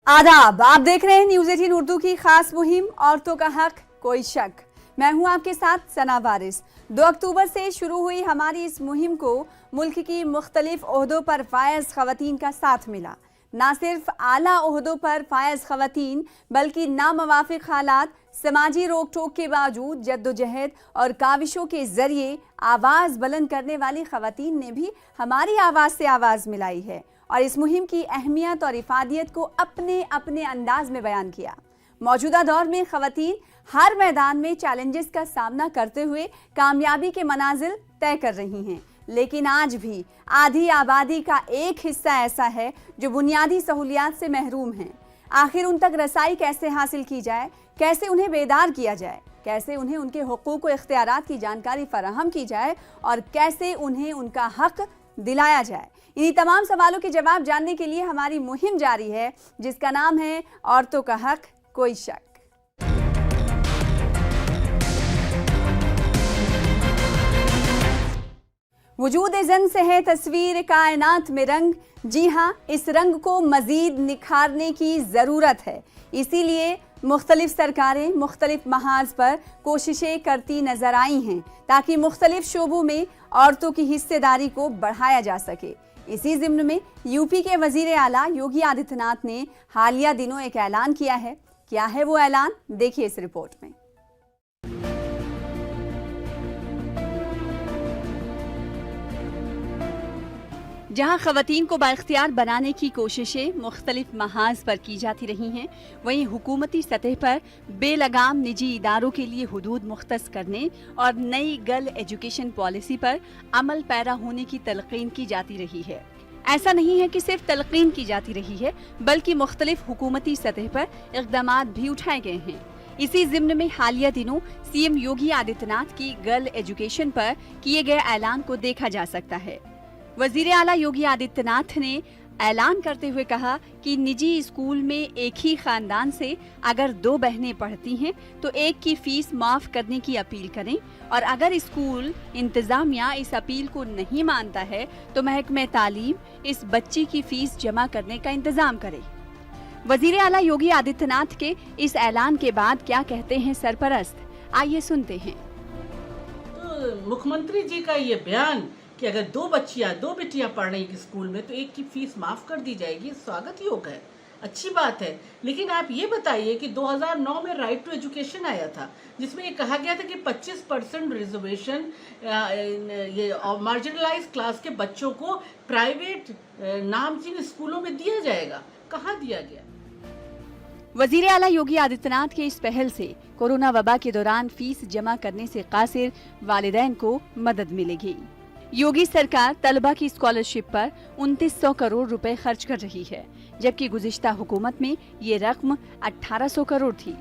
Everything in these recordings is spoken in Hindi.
आदाब, आप देख रहे हैं न्यूज़ 18 उर्दू की खास मुहिम औरतों का हक कोई शक। मैं हूं आपके साथ सना वारिस। 2 अक्टूबर से शुरू हुई हमारी इस मुहिम को मुल्क की मुख्तलिफ ओहदों पर फायज खवातीन का साथ मिला। ना सिर्फ आला ओहदों पर फायज खवातीन बल्कि नामवाफिक हालात, समाजी रोक टोक के बावजूद जद्दोजहद और काविशों के जरिए आवाज़ बुलंद करने वाली खवातीन ने भी हमारी आवाज़ से आवाज़ मिलाई है और इस मुहिम की अहमियत और इफादियत को अपने अपने अंदाज में बयान किया। मौजूदा दौर में खवातीन हर मैदान में चैलेंजेस का सामना करते हुए कामयाबी के मनाजिल तय कर रही हैं, लेकिन आज भी आधी आबादी का एक हिस्सा ऐसा है जो बुनियादी सहूलियात से महरूम हैं। आखिर उन तक रसाई कैसे हासिल की जाए, कैसे उन्हें बेदार किया जाए, कैसे उन्हें उनके हुकूक व इख्तियारात की जानकारी फराहम की जाए और कैसे उन्हें उनका हक दिलाया जाए। इन्हीं तमाम सवालों के जवाब जानने के लिए हमारी मुहिम जारी है, जिसका नाम है औरतों का हक कोई शक। वजूद ज़न से है तस्वीर कायनात में रंग। जी हाँ, इस रंग को मजीद निखारने की ज़रूरत है। इसीलिए मुख्तलिफ सरकारें मुख्तलिफ महाज पर कोशिशें करती नजर आई हैं ताकि मुख्तलिफ शोबों में औरतों की हिस्सेदारी को बढ़ाया जा सके। इसी ज़िम्न में यूपी के वजीर आला योगी आदित्यनाथ ने हालिया दिनों एक ऐलान किया है। क्या है वो ऐलान, देखिए इस रिपोर्ट में। जहां खवातीन को बाइख्तियार बनाने की कोशिशें मुख्तलिफ महाज पर की जाती रही हैं, वहीं हुकूमती सतह पर बेलगाम निजी इदारों के लिए हुदूद मुख्तस करने और नई गर्ल एजुकेशन पॉलिसी पर अमल पैरा होने की तलकीन की जाती रही है। ऐसा नहीं है कि सिर्फ तलकीन की जाती रही है, बल्कि मुख्तलिफ हुकूमती सतह पर इक़दामात भी उठाए गए हैं। इसी ज़िम्न में हालिया दिनों सीएम योगी आदित्यनाथ की गर्ल एजुकेशन पर किए गए ऐलान को देखा जा सकता है। वजीर आला योगी आदित्यनाथ ने ऐलान करते हुए कहा कि निजी स्कूल में एक ही खानदान से अगर 2 बहनें पढ़ती हैं तो एक की फीस माफ करने की अपील करें, और अगर स्कूल इंतजामिया इस अपील को नहीं मानता है तो महकमे तालीम इस बच्ची की फीस जमा करने का इंतजाम करे। वजीर आला योगी आदित्यनाथ के इस ऐलान के बाद क्या कहते हैं सरपरस्त, आइए सुनते हैं। तो मुख्यमंत्री जी का ये बयान कि अगर 2 बेटियां पढ़ रही स्कूल में तो एक की फीस माफ कर दी जाएगी, स्वागत योग है, अच्छी बात है। लेकिन आप ये बताइए कि 2009 में राइट टू एजुकेशन आया था, जिसमें ये कहा गया था कि 25% रिजर्वेशन ये मार्जिनलाइज क्लास के बच्चों को प्राइवेट नामचीन स्कूलों में दिया जाएगा। कहाँ दिया गया? वजीर आला योगी आदित्यनाथ के इस पहल से कोरोना वबा के दौरान फीस जमा करने से कासिर वालिदैन को मदद मिलेगी। योगी सरकार तलबा की स्कॉलरशिप पर 2900 करोड़ रुपए खर्च कर रही है, जबकि गुज़िश्ता हुकूमत में ये रकम 1800 करोड़ थी।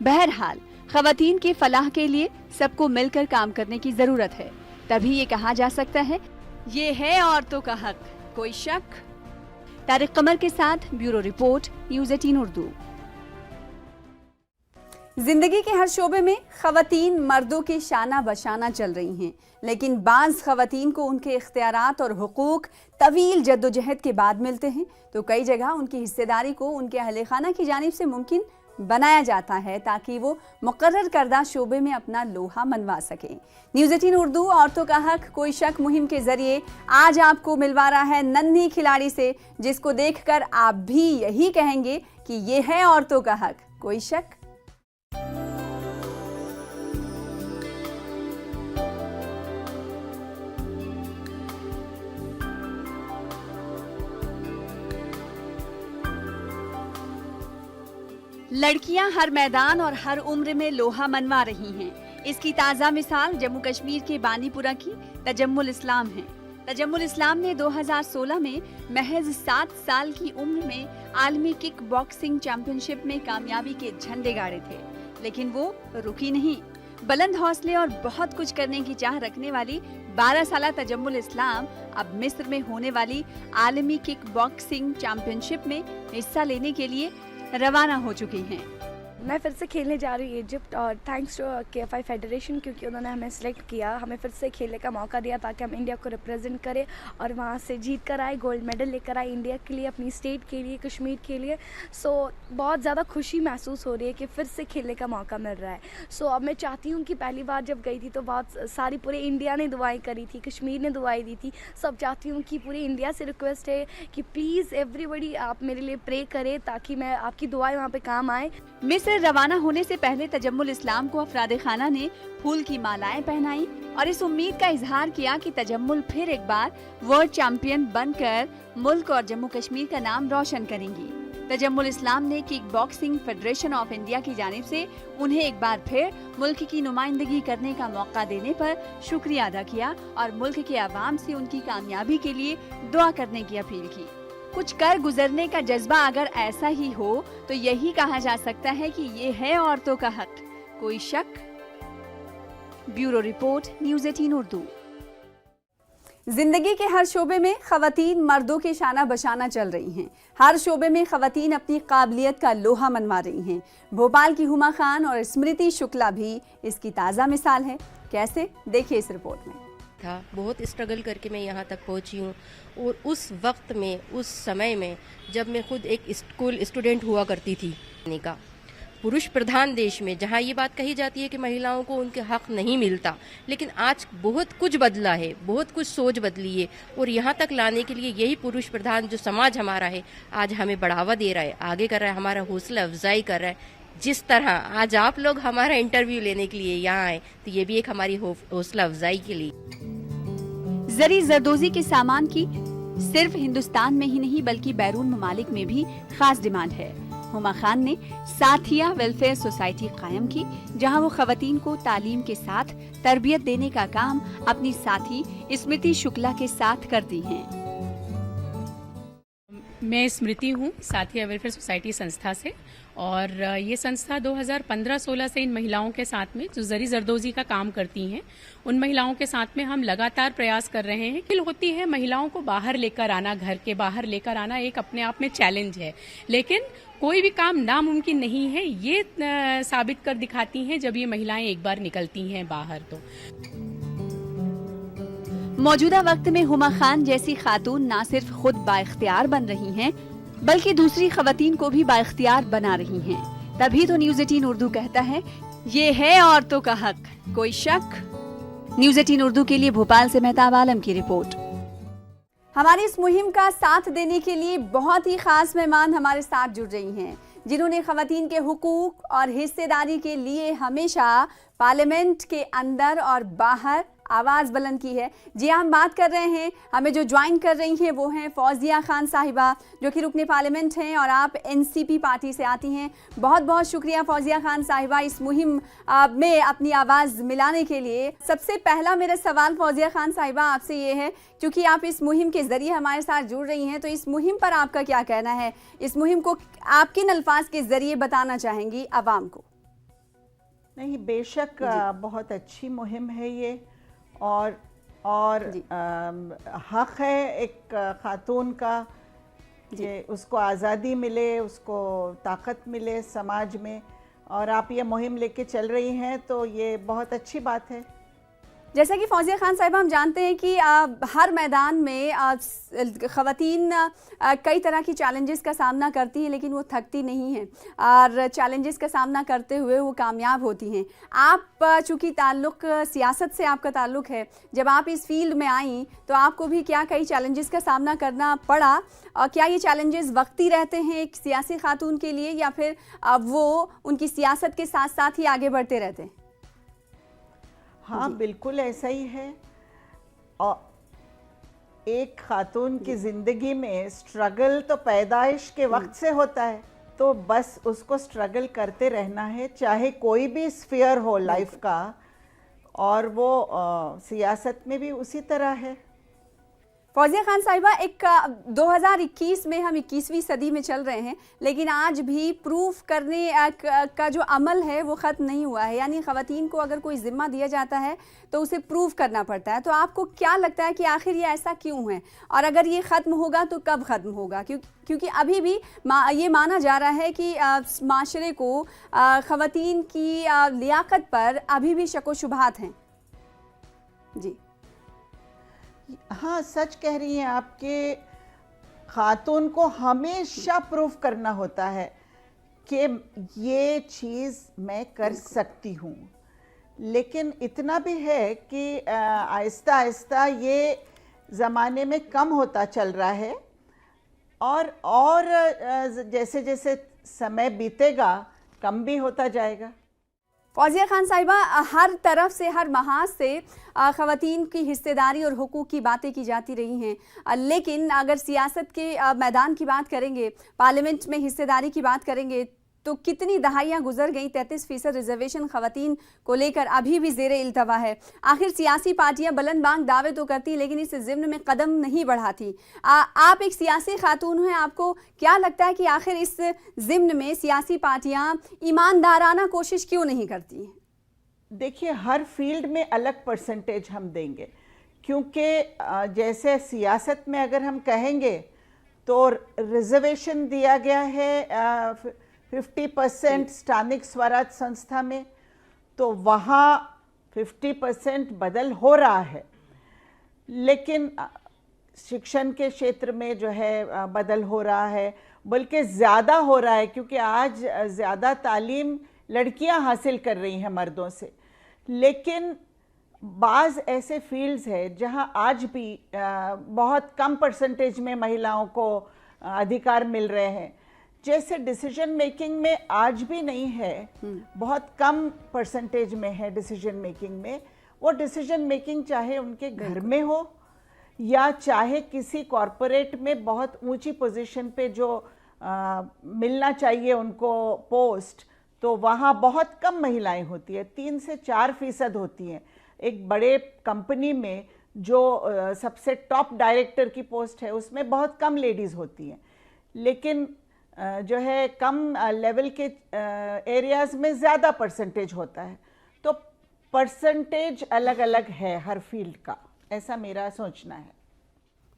बहरहाल खवातीन की फलाह के लिए सबको मिलकर काम करने की जरूरत है, तभी ये कहा जा सकता है ये है औरतों का हक कोई शक। तारिक कमर के साथ ब्यूरो रिपोर्ट, न्यूज़ 18 उर्दू। जिंदगी के हर शोबे में खवातीन मर्दों के शाना बशाना चल रही हैं, लेकिन बाज़ खवातीन को उनके इख्तियारात और हुकूक तवील जद्दोजहद के बाद मिलते हैं, तो कई जगह उनकी हिस्सेदारी को उनके अहले खाना की जानिब से मुमकिन बनाया जाता है ताकि वो मुकर्रर करदा शोबे में अपना लोहा मनवा सकें। न्यूज़ 18 उर्दू औरतों का हक कोई शक मुहिम के जरिए आज आपको मिलवा रहा है नन्ही खिलाड़ी से, जिसको देखकर आप भी यही कहेंगे कि ये है औरतों का हक कोई शक। लड़कियां हर मैदान और हर उम्र में लोहा मनवा रही हैं। इसकी ताज़ा मिसाल जम्मू कश्मीर के बानीपुरा की तजम्मुल इस्लाम है। तजम्मुल इस्लाम ने 2016 में महज 7 साल की उम्र में आलमी किक बॉक्सिंग चैंपियनशिप में कामयाबी के झंडे गाड़े थे, लेकिन वो रुकी नहीं। बुलंद हौसले और बहुत कुछ करने की चाह रखने वाली 12 साला तजम्मुल इस्लाम अब मिस्र में होने वाली आलमी किक बॉक्सिंग चैंपियनशिप में हिस्सा लेने के लिए रवाना हो चुकी हैं। मैं फिर से खेलने जा रही हूँ इजिप्ट, और थैंक्स टू KFI फेडरेशन, क्योंकि उन्होंने हमें सेलेक्ट किया, हमें फिर से खेलने का मौका दिया ताकि हम इंडिया को रिप्रेजेंट करें और वहाँ से जीत कर आए, गोल्ड मेडल लेकर आए इंडिया के लिए, अपनी स्टेट के लिए, कश्मीर के लिए। सो बहुत ज़्यादा खुशी महसूस हो रही है कि फिर से खेलने का मौका मिल रहा है। सो अब मैं चाहती हूँ कि पहली बार जब गई थी तो बहुत सारी पूरे इंडिया ने दुआएँ करी थी, कश्मीर ने दुआएँ दी थी। सब चाहती हूँ कि पूरी इंडिया से रिक्वेस्ट है कि प्लीज़ एवरीबडी आप मेरे लिए प्रे करें ताकि मैं आपकी दुआएं वहाँ पे काम आए। मिस्र रवाना होने से पहले तजम्मुल इस्लाम को अफराद खाना ने फूल की मालाएं पहनाई और इस उम्मीद का इजहार किया कि तजम्मुल फिर एक बार वर्ल्ड चैंपियन बनकर मुल्क और जम्मू कश्मीर का नाम रोशन करेंगी। तजम्मुल इस्लाम ने kick boxing federation of India की जानिब से उन्हें एक बार फिर मुल्क की नुमाइंदगी करने का मौका देने पर शुक्रिया अदा किया और मुल्क के अवाम से उनकी कामयाबी के लिए दुआ करने की अपील की। कुछ कर गुजरने का जज्बा अगर ऐसा ही हो तो यही कहा जा सकता है कि ये है औरतों का हक, कोई शक? Bureau report, news 18 Urdu. जिंदगी के हर शोबे में खवातीन मर्दों के शाना बशाना चल रही हैं। हर शोबे में खवातीन अपनी काबिलियत का लोहा मनवा रही हैं। भोपाल की हुमा खान और स्मृति शुक्ला भी इसकी ताज़ा मिसाल है। कैसे, देखिए इस रिपोर्ट में। था बहुत स्ट्रगल करके मैं यहाँ तक पहुँची हूँ, और उस वक्त में, उस समय में जब मैं खुद एक स्कूल स्टूडेंट हुआ करती थी, का पुरुष प्रधान देश में जहाँ ये बात कही जाती है कि महिलाओं को उनके हक नहीं मिलता, लेकिन आज बहुत कुछ बदला है, बहुत कुछ सोच बदली है, और यहाँ तक लाने के लिए यही पुरुष प्रधान जो समाज हमारा है आज हमें बढ़ावा दे रहा है, आगे कर रहा है, हमारा हौसला अफजाई कर रहा है। जिस तरह आज आप लोग हमारा इंटरव्यू लेने के लिए यहाँ आए, तो ये भी एक हमारी हौसला अफजाई के लिए। जरी जरदोजी के सामान की सिर्फ हिंदुस्तान में ही नहीं बल्कि बैरून ममालिक में भी खास डिमांड है। हुमा खान ने साथिया वेलफेयर सोसाइटी कायम की, जहां वो खवातीन को तालीम के साथ तरबियत देने का काम अपनी साथी स्मृति शुक्ला के साथ करती हैं। मैं स्मृति हूँ, साथिया वेलफेयर सोसाइटी संस्था से, और ये संस्था 2015-16 से इन महिलाओं के साथ में जो जरी जरदोजी का काम करती हैं, उन महिलाओं के साथ में हम लगातार प्रयास कर रहे हैं। कि होती है महिलाओं को बाहर लेकर आना, घर के बाहर लेकर आना एक अपने आप में चैलेंज है, लेकिन कोई भी काम नामुमकिन नहीं है, ये साबित कर दिखाती हैं जब ये महिलाएं एक बार निकलती हैं बाहर। तो मौजूदा वक्त में हुमा खान जैसी खातून न सिर्फ खुद बाइख्तियार बन रही हैं, बल्कि दूसरी खवातीन को भी बाइख्तियार बना रही हैं। तभी तो न्यूज़ 18 उर्दू कहता है, ये है औरतों का हक, कोई शक? न्यूज़ 18 उर्दू के लिए भोपाल से मेहताब आलम की रिपोर्ट। हमारी इस मुहिम का साथ देने के लिए बहुत ही खास मेहमान हमारे साथ जुड़ रही हैं, जिन्होंने खवातीन के हुकूक और हिस्सेदारी के लिए हमेशा पार्लियामेंट के अंदर और बाहर आवाज़ बुलंद की है। जी हम बात कर रहे हैं, हमें जो ज्वाइन कर रही हैं वो हैं फौजिया खान साहिबा, जो कि रुकने पार्लियामेंट हैं और आप NCP पार्टी से आती हैं। बहुत बहुत शुक्रिया फौजिया खान साहिबा इस मुहिम में अपनी आवाज़ मिलाने के लिए। सबसे पहला मेरा सवाल फौजिया खान साहिबा आपसे ये है, क्योंकि आप इस मुहिम के ज़रिए हमारे साथ जुड़ रही हैं, तो इस मुहिम पर आपका क्या कहना है? इस मुहिम को आप किन अल्फाज के ज़रिए बताना चाहेंगी आवाम को? नहीं, बेशक बहुत अच्छी मुहिम है ये, और हक है एक खातून का कि उसको आज़ादी मिले, उसको ताकत मिले समाज में, और आप ये मुहिम लेके चल रही हैं तो ये बहुत अच्छी बात है। जैसा कि फौजिया खान साहिबा हम जानते हैं कि हर मैदान में ख़वातीन कई तरह की चैलेंजेस का सामना करती हैं, लेकिन वो थकती नहीं हैं और चैलेंजेस का सामना करते हुए वो कामयाब होती हैं। आप चूँकि ताल्लुक़ सियासत से आपका ताल्लुक़ है, जब आप इस फील्ड में आई तो आपको भी क्या कई चैलेंजेस का सामना करना पड़ा, और क्या ये चैलेंजेस वक्ती रहते हैं एक सियासी खातून के लिए, या फिर वो उनकी सियासत के साथ साथ ही आगे बढ़ते रहते हैं? हाँ, बिल्कुल ऐसा ही है। और एक खातून की ज़िंदगी में स्ट्रगल तो पैदाइश के वक्त से होता है, तो बस उसको स्ट्रगल करते रहना है, चाहे कोई भी स्फीयर हो लाइफ का, और वो सियासत में भी उसी तरह है। फौजिया खान साहिबा, एक 2021 में हम 21वीं सदी में चल रहे हैं, लेकिन आज भी प्रूफ करने का जो अमल है वो ख़त्म नहीं हुआ है। यानी ख़वातीन को अगर कोई ज़िम्मा दिया जाता है तो उसे प्रूफ करना पड़ता है। तो आपको क्या लगता है कि आखिर ये ऐसा क्यों है, और अगर ये ख़त्म होगा तो कब ख़त्म होगा? क्योंकि अभी भी ये माना जा रहा है कि माशरे को ख़वातीन की लियाकत पर अभी भी शक व शुबहात हैं। जी हाँ, सच कह रही हैं आपके। खातून को हमेशा प्रूफ करना होता है कि ये चीज़ मैं कर सकती हूँ। लेकिन इतना भी है कि आहिस्ता आहिस्ता ये ज़माने में कम होता चल रहा है, और जैसे जैसे समय बीतेगा कम भी होता जाएगा। फौजिया खान साहिबा, हर तरफ से, हर महाज से ख़वातीन की हिस्सेदारी और हुकूक की बातें की जाती रही हैं, लेकिन अगर सियासत के मैदान की बात करेंगे, पार्लियामेंट में हिस्सेदारी की बात करेंगे, तो कितनी दहाइयाँ गुजर गई, 33% रिजर्वेशन ख़वातीन को लेकर अभी भी ज़ेरे इल्तवा है। आखिर सियासी पार्टियां बुलंद बांग दावे तो करती, लेकिन इस ज़िम्न में कदम नहीं बढ़ाती। आप एक सियासी खातून हैं, आपको क्या लगता है कि आखिर इस ज़िम्न में सियासी पार्टियां ईमानदाराना कोशिश क्यों नहीं करती? देखिए, हर फील्ड में अलग परसेंटेज हम देंगे, क्योंकि जैसे सियासत में अगर हम कहेंगे तो रिजर्वेशन दिया गया है 50% स्थानिक स्वराज संस्था में, तो वहाँ 50% बदल हो रहा है। लेकिन शिक्षण के क्षेत्र में जो है बदल हो रहा है, बल्कि ज़्यादा हो रहा है, क्योंकि आज ज़्यादा तालीम लड़कियां हासिल कर रही हैं मर्दों से। लेकिन बाज़ ऐसे फील्ड्स हैं जहां आज भी बहुत कम परसेंटेज में महिलाओं को अधिकार मिल रहे हैं। जैसे डिसीजन मेकिंग में आज भी नहीं है, बहुत कम परसेंटेज में है डिसीजन मेकिंग में। वो डिसीजन मेकिंग चाहे उनके घर में हो या चाहे किसी कॉरपोरेट में बहुत ऊंची पोजीशन पे जो मिलना चाहिए उनको पोस्ट, तो वहाँ बहुत कम महिलाएं होती है, 3 से 4% होती हैं। एक बड़े कंपनी में जो सबसे टॉप डायरेक्टर की पोस्ट है उसमें बहुत कम लेडीज़ होती हैं। लेकिन जो है कम लेवल के एरियाज़ में ज़्यादा परसेंटेज होता है। तो परसेंटेज अलग अलग है हर फील्ड का, ऐसा मेरा सोचना है।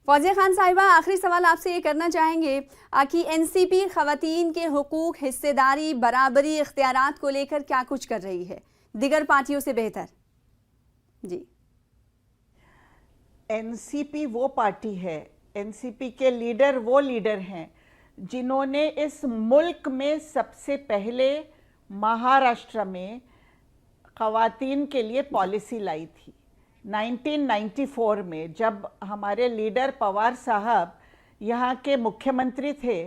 फौजिया खान साहिबा, आखिरी सवाल आपसे ये करना चाहेंगे कि एनसीपी ख़वातीन के हुकूक, हिस्सेदारी, बराबरी, इख्तियारात को लेकर क्या कुछ कर रही है दिगर पार्टियों से बेहतर? जी, एनसीपी वो पार्टी है, एनसीपी के लीडर वो लीडर हैं जिन्होंने इस मुल्क में सबसे पहले महाराष्ट्र में ख़वातीन के लिए पॉलिसी लाई थी 1994 में। जब हमारे लीडर पवार साहब यहाँ के मुख्यमंत्री थे,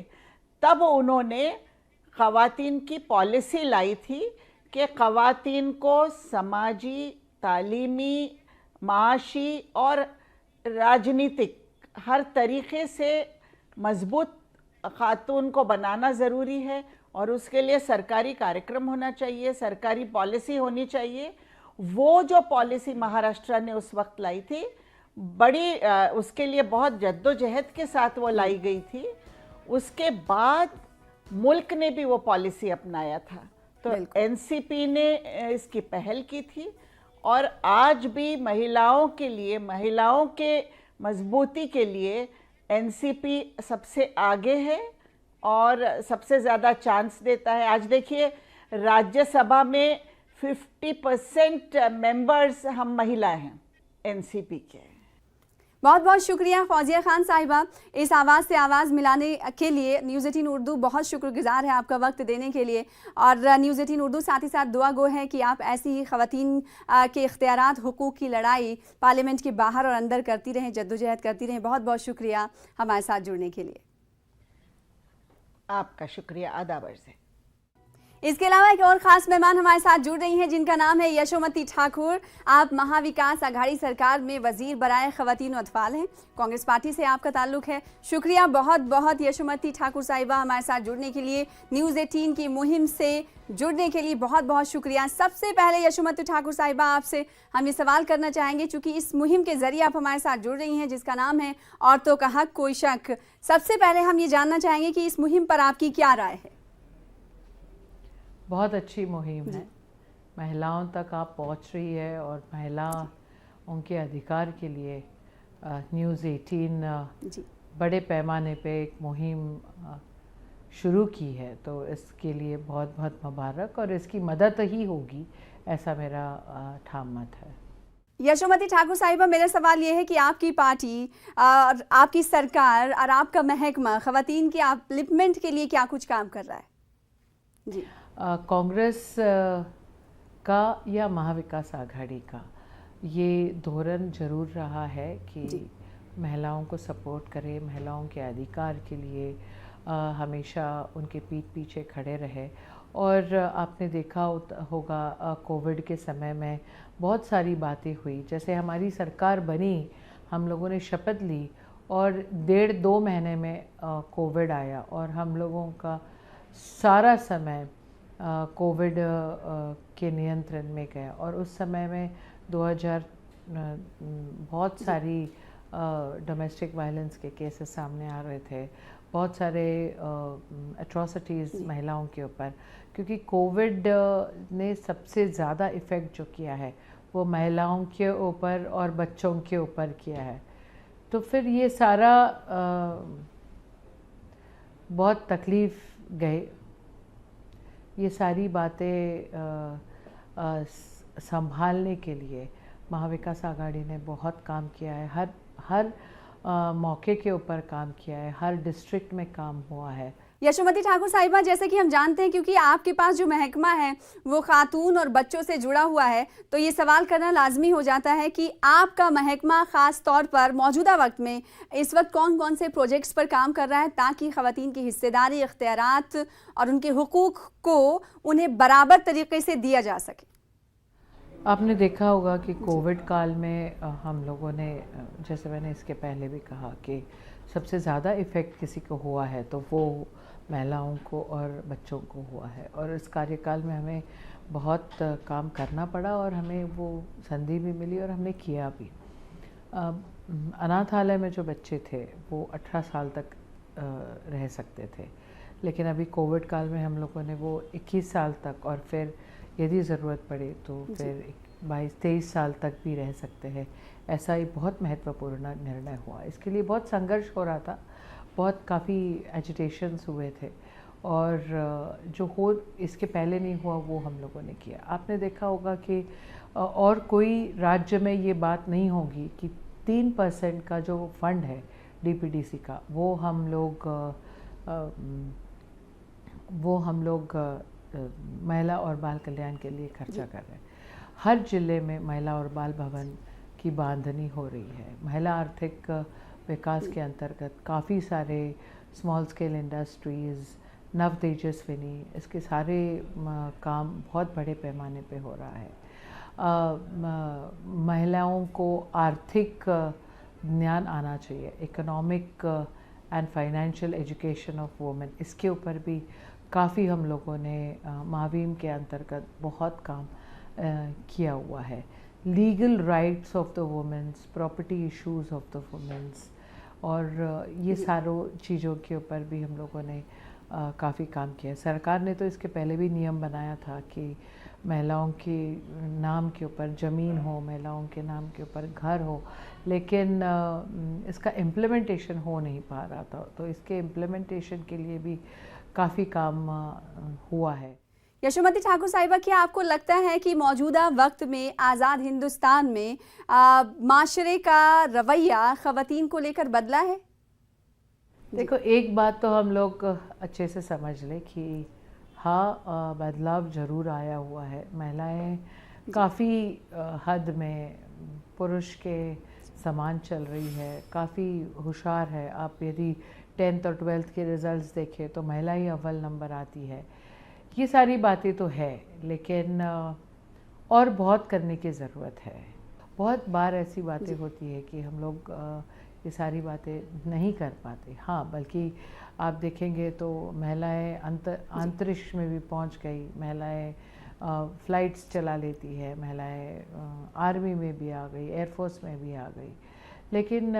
तब उन्होंने ख़वातीन की पॉलिसी लाई थी कि ख़वातीन को समाजी, तालीमी, माशी और राजनीतिक हर तरीक़े से मजबूत खातून को बनाना ज़रूरी है, और उसके लिए सरकारी कार्यक्रम होना चाहिए, सरकारी पॉलिसी होनी चाहिए। वो जो पॉलिसी महाराष्ट्र ने उस वक्त लाई थी, बड़ी उसके लिए बहुत जद्दोजहद के साथ वो लाई गई थी। उसके बाद मुल्क ने भी वो पॉलिसी अपनाया था। तो एनसीपी ने इसकी पहल की थी, और आज भी महिलाओं के लिए, महिलाओं के मजबूती के लिए एनसीपी सबसे आगे है और सबसे ज़्यादा चांस देता है। आज देखिए, राज्यसभा में 50% मेंबर्स हम महिला हैं एनसीपी के। बहुत बहुत शुक्रिया फौजिया खान साहिबा, इस आवाज़ से आवाज़ मिलाने के लिए न्यूज़ 18 उर्दू बहुत शुक्रगुजार है आपका वक्त देने के लिए। और न्यूज़ 18 उर्दू साथ ही साथ दुआ गो है कि आप ऐसी ही ख़वातीन के इख्तियारात, हुकूक की लड़ाई पार्लियामेंट के बाहर और अंदर करती रहें, जद्दोजहद करती रहें। बहुत बहुत शुक्रिया हमारे साथ जुड़ने के लिए। आपका शुक्रिया, आदाब अर्ज़ है। इसके अलावा एक और खास मेहमान हमारे साथ जुड़ रही हैं जिनका नाम है यशोमती ठाकुर। आप महाविकास आघाड़ी सरकार में वजीर बराए खवातीन और अतफाल हैं। कांग्रेस पार्टी से आपका ताल्लुक है। शुक्रिया बहुत बहुत यशोमती ठाकुर साहिबा हमारे साथ जुड़ने के लिए, न्यूज़ 18 की मुहिम से जुड़ने के लिए बहुत बहुत शुक्रिया। सबसे पहले यशोमती ठाकुर साहिबा आपसे हम ये सवाल करना चाहेंगे, चूंकि इस मुहिम के जरिए आप हमारे साथ जुड़ रही हैं जिसका नाम है औरतों का हक कोई शक। सबसे पहले हम ये जानना चाहेंगे कि इस मुहिम पर आपकी क्या राय है? बहुत अच्छी मुहिम है, महिलाओं तक आप पहुंच रही है और महिला उनके अधिकार के लिए न्यूज़ 18 बड़े पैमाने पे एक मुहिम शुरू की है, तो इसके लिए बहुत बहुत मुबारक और इसकी मदद ही होगी, ऐसा मेरा ठाम मत है। यशोमती ठाकुर साहिबा, मेरा सवाल ये है कि आपकी पार्टी और आपकी सरकार और आपका महकमा खवातीन के अपलिफ्टमेंट के लिए क्या कुछ काम कर रहा है? जी, कांग्रेस का या महाविकास आघाड़ी का ये धोरण जरूर रहा है कि महिलाओं को सपोर्ट करे, महिलाओं के अधिकार के लिए हमेशा उनके पीठ पीछे खड़े रहे। और आपने देखा होगा कोविड के समय में बहुत सारी बातें हुई, जैसे हमारी सरकार बनी, हम लोगों ने शपथ ली और 1.5-2 महीने में कोविड आया और हम लोगों का सारा समय कोविड के नियंत्रण में गया। और उस समय में 2000 बहुत सारी डोमेस्टिक वायलेंस के केसेस सामने आ रहे थे, बहुत सारे एट्रोसिटीज़ महिलाओं के ऊपर, क्योंकि कोविड ने सबसे ज़्यादा इफ़ेक्ट जो किया है वो महिलाओं के ऊपर और बच्चों के ऊपर किया है। तो फिर ये सारा बहुत तकलीफ़ गए, ये सारी बातें संभालने के लिए महाविकास आघाड़ी ने बहुत काम किया है, हर मौके के ऊपर काम किया है, हर डिस्ट्रिक्ट में काम हुआ है। यशोमती ठाकुर साहिबा, जैसे कि हम जानते हैं क्योंकि आपके पास जो महकमा है वो खातून और बच्चों से जुड़ा हुआ है, तो ये सवाल करना लाजमी हो जाता है कि आपका महकमा ख़ास तौर पर मौजूदा वक्त में इस वक्त कौन कौन से प्रोजेक्ट्स पर काम कर रहा है ताकि ख़वातीन की हिस्सेदारी, इख्तियारात और उनके हुकूक को उन्हें बराबर तरीके से दिया जा सके। आपने देखा होगा कि कोविड काल में हम लोगों ने, जैसे मैंने इसके पहले भी कहा कि सबसे ज़्यादा इफ़ेक्ट किसी को हुआ है तो वो महिलाओं को और बच्चों को हुआ है। और इस कार्यकाल में हमें बहुत काम करना पड़ा और हमें वो संधि भी मिली और हमने किया भी। अनाथालय में जो बच्चे थे वो 18 साल तक रह सकते थे, लेकिन अभी कोविड काल में हम लोगों ने वो 21 साल तक और फिर यदि ज़रूरत पड़े तो फिर 22-23 साल तक भी रह सकते हैं। ऐसा ही बहुत महत्वपूर्ण निर्णय हुआ। इसके लिए बहुत संघर्ष हो रहा था, बहुत काफ़ी एजिटेशंस हुए थे और जो हो इसके पहले नहीं हुआ वो हम लोगों ने किया। आपने देखा होगा कि और कोई राज्य में ये बात नहीं होगी कि 3% का जो फंड है डीपीडीसी का वो हम लोग महिला और बाल कल्याण के लिए खर्चा कर रहे हैं। हर जिले में महिला और बाल भवन की बांधनी हो रही है। महिला आर्थिक विकास के अंतर्गत काफ़ी सारे स्मॉल स्केल इंडस्ट्रीज़, नव तेजस्विनी, इसके सारे काम बहुत बड़े पैमाने पे हो रहा है। महिलाओं को आर्थिक ज्ञान आना चाहिए, economic and financial education of women, इसके ऊपर भी काफ़ी हम लोगों ने महावीम के अंतर्गत बहुत काम किया हुआ है। Legal rights of the womens, property issues of the womens, और ये सारों चीज़ों के ऊपर भी हम लोगों ने काफ़ी काम किया। सरकार ने तो इसके पहले भी नियम बनाया था कि महिलाओं के नाम के ऊपर ज़मीन हो, महिलाओं के नाम के ऊपर घर हो, लेकिन इसका इम्प्लीमेंटेशन हो नहीं पा रहा था। तो इसके इम्प्लीमेंटेशन के लिए भी काफ़ी काम हुआ है। यशोमती ठाकुर साहिबा, क्या आपको लगता है कि मौजूदा वक्त में आज़ाद हिंदुस्तान में माशरे का रवैया ख़वातीन को लेकर बदला है? देखो, एक बात तो हम लोग अच्छे से समझ लें कि हाँ, बदलाव ज़रूर आया हुआ है। महिलाएं काफ़ी हद में पुरुष के समान चल रही है, काफ़ी होशियार है। आप यदि 10th और 12th के रिज़ल्ट्स देखें तो महिला ही अव्वल नंबर आती है। ये सारी बातें तो है, लेकिन और बहुत करने की ज़रूरत है। बहुत बार ऐसी बातें होती है कि हम लोग ये सारी बातें नहीं कर पाते। हाँ, बल्कि आप देखेंगे तो महिलाएं अंतरिक्ष में भी पहुंच गई, महिलाएं फ़्लाइट्स चला लेती है, महिलाएं आर्मी में भी आ गई, एयरफोर्स में भी आ गई। लेकिन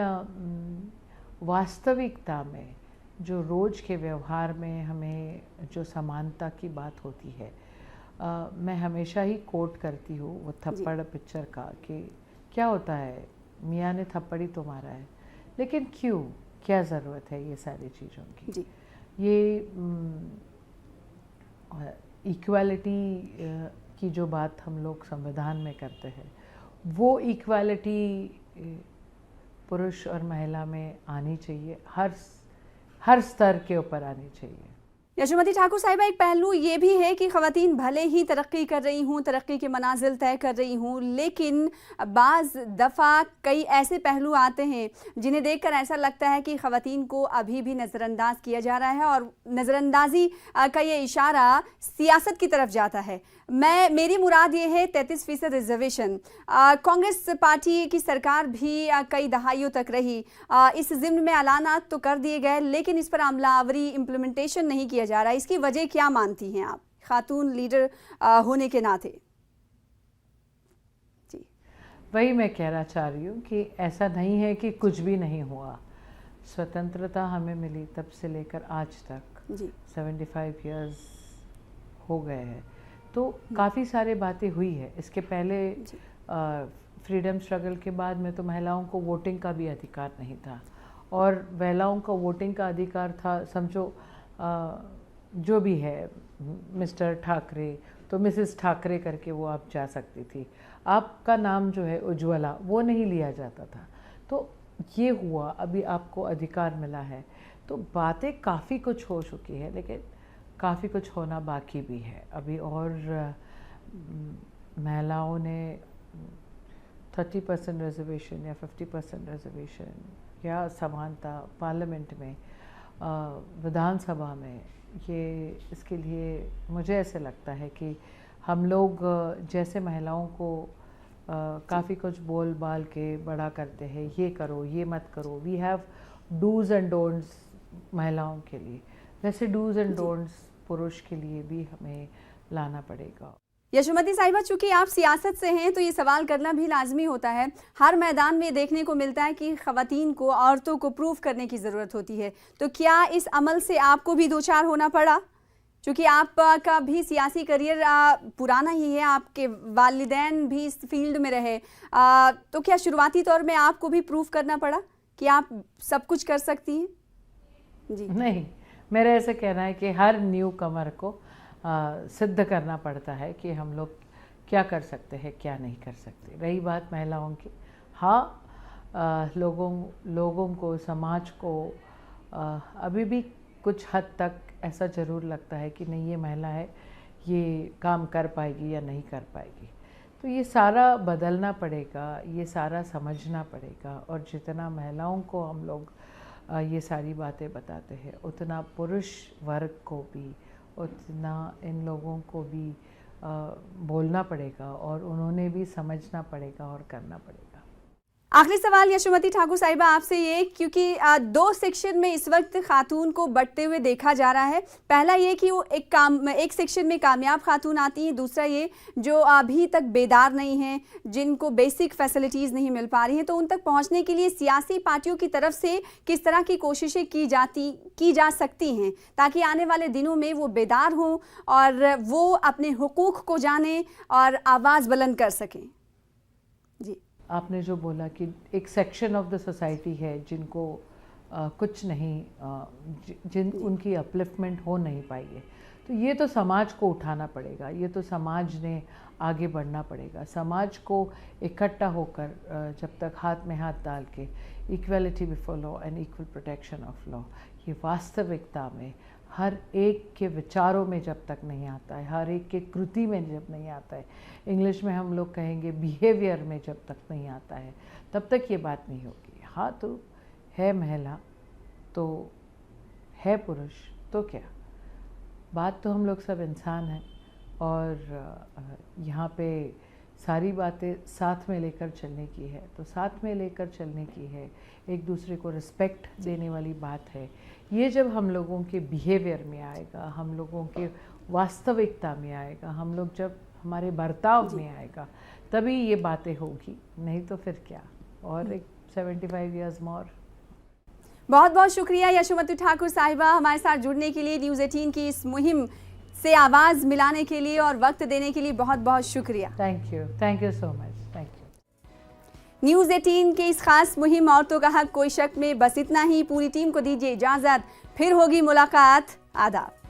वास्तविकता में जो रोज़ के व्यवहार में हमें जो समानता की बात होती है, मैं हमेशा ही कोट करती हूँ वो थप्पड़ पिक्चर का कि क्या होता है, मियाँ ने थप्पड़ ही तो मारा है, लेकिन क्यों, क्या ज़रूरत है ये सारी चीज़ों की। जी। ये इक्वालिटी की जो बात हम लोग संविधान में करते हैं, वो इक्वालिटी पुरुष और महिला में आनी चाहिए, हर स्तर के ऊपर आनी चाहिए। यशोमती ठाकुर साहिबा, एक पहलू ये भी है कि ख़वातीन भले ही तरक्की कर रही हूँ, तरक्की के मनाजिल तय कर रही हूँ, लेकिन बाज़ दफ़ा कई ऐसे पहलू आते हैं जिन्हें देखकर ऐसा लगता है कि ख़वातीन को अभी भी नज़रअंदाज किया जा रहा है, और नज़रअंदाजी का ये इशारा सियासत की तरफ जाता है। मेरी मुराद ये है 33% रिजर्वेशन। कांग्रेस पार्टी की सरकार भी कई दहाइयों तक रही, इस ज़िम्न में ऐलानात तो कर दिए गए, लेकिन इस पर अमलावरी इम्प्लीमेंटेशन नहीं किया जा रहा। इसकी वजह क्या मानती हैं आप, खातून लीडर होने के नाते? जी, वही मैं कहना चाह रही हूँ कि ऐसा नहीं है कि कुछ भी नहीं हुआ। स्वतंत्रता हमें मिली तब से लेकर आज तक जी 75 इयर्स हो गए हैं, तो काफ़ी सारे बातें हुई है। इसके पहले फ्रीडम स्ट्रगल के बाद में तो महिलाओं को वोटिंग का भी अधिकार नहीं था, और महिलाओं का वोटिंग का अधिकार था, समझो जो भी है मिस्टर ठाकरे तो मिसेस ठाकरे करके वो आप जा सकती थी, आपका नाम जो है उज्ज्वला वो नहीं लिया जाता था। तो ये हुआ, अभी आपको अधिकार मिला है, तो बातें काफ़ी कुछ हो चुकी है, लेकिन काफ़ी कुछ होना बाकी भी है अभी। और महिलाओं ने 30% रिजर्वेशन या 50% रिजर्वेशन या समानता पार्लियामेंट में, विधानसभा में, ये इसके लिए मुझे ऐसे लगता है कि हम लोग जैसे महिलाओं को काफ़ी कुछ बोल बाल के बड़ा करते हैं, ये करो ये मत करो, we have dos and don'ts महिलाओं के लिए, वैसे डूज़ एंड डोंट्स पुरुष के लिए भी हमें लाना पड़ेगा। यशोमती साहिबा, चूंकि आप सियासत से हैं तो ये सवाल करना भी लाजमी होता है। हर मैदान में देखने को मिलता है कि ख़वातीन को, औरतों को प्रूफ करने की ज़रूरत होती है, तो क्या इस अमल से आपको भी दो चार होना पड़ा? चूँकि आपका भी सियासी करियर पुराना ही है, आपके वालिदैन भी इस फील्ड में रहे, तो क्या शुरुआती तौर में आपको भी प्रूफ करना पड़ा कि आप सब कुछ कर सकती हैं? जी नहीं, मेरा ऐसा कहना है कि हर न्यू कमर को सिद्ध करना पड़ता है कि हम लोग क्या कर सकते हैं, क्या नहीं कर सकते। रही बात महिलाओं की, हाँ, लोगों को, समाज को अभी भी कुछ हद तक ऐसा ज़रूर लगता है कि नहीं, ये महिला है, ये काम कर पाएगी या नहीं कर पाएगी। तो ये सारा बदलना पड़ेगा, ये सारा समझना पड़ेगा, और जितना महिलाओं को हम लोग ये सारी बातें बताते हैं, उतना पुरुष वर्ग को भी, उतना इन लोगों को भी बोलना पड़ेगा, और उन्होंने भी समझना पड़ेगा और करना पड़ेगा। आखिरी सवाल यशोमती ठाकुर साहिबा आपसे ये, क्योंकि दो सेक्शन में इस वक्त खातून को बढ़ते हुए देखा जा रहा है। पहला ये कि वो एक सेक्शन में कामयाब खातून आती हैं, दूसरा ये जो अभी तक बेदार नहीं हैं, जिनको बेसिक फैसिलिटीज़ नहीं मिल पा रही हैं, तो उन तक पहुंचने के लिए सियासी पार्टियों की तरफ से किस तरह की कोशिशें की जा सकती हैं ताकि आने वाले दिनों में वो बेदार हों और वो अपने हुकूक को जानें और आवाज़ बुलंद कर सकें? जी, आपने जो बोला कि एक सेक्शन ऑफ द सोसाइटी है जिनको कुछ नहीं, जिन उनकी अपलिफ्टमेंट हो नहीं पाई है, तो ये तो समाज को उठाना पड़ेगा, ये तो समाज ने आगे बढ़ना पड़ेगा। समाज को इकट्ठा होकर जब तक हाथ में हाथ डाल के equality before law and equal protection of law, ये वास्तविकता में हर एक के विचारों में जब तक नहीं आता है, हर एक के कृति में जब नहीं आता है, इंग्लिश में हम लोग कहेंगे बिहेवियर में जब तक नहीं आता है, तब तक ये बात नहीं होगी। हाँ, तो है महिला तो है पुरुष, तो क्या, बात तो हम लोग सब इंसान हैं और यहाँ पे सारी बातें साथ में लेकर चलने की है, तो साथ में लेकर चलने की है, एक दूसरे को रिस्पेक्ट देने वाली बात है। ये जब हम लोगों के बिहेवियर में आएगा, हम लोगों के वास्तविकता में आएगा, हम लोग जब हमारे बर्ताव में आएगा, तभी ये बातें होगी, नहीं तो फिर क्या। और एक 75 इयर्स मोर। बहुत बहुत शुक्रिया यशोमती ठाकुर साहिबा हमारे साथ जुड़ने के लिए, न्यूज़ 18 की इस मुहिम से आवाज़ मिलाने के लिए और वक्त देने के लिए बहुत बहुत शुक्रिया। Thank you so much, thank you. News 18 के इस खास मुहिम औरतों का हक कोई शक में बस इतना ही। पूरी टीम को दीजिए इजाज़त, फिर होगी मुलाकात। आदाब।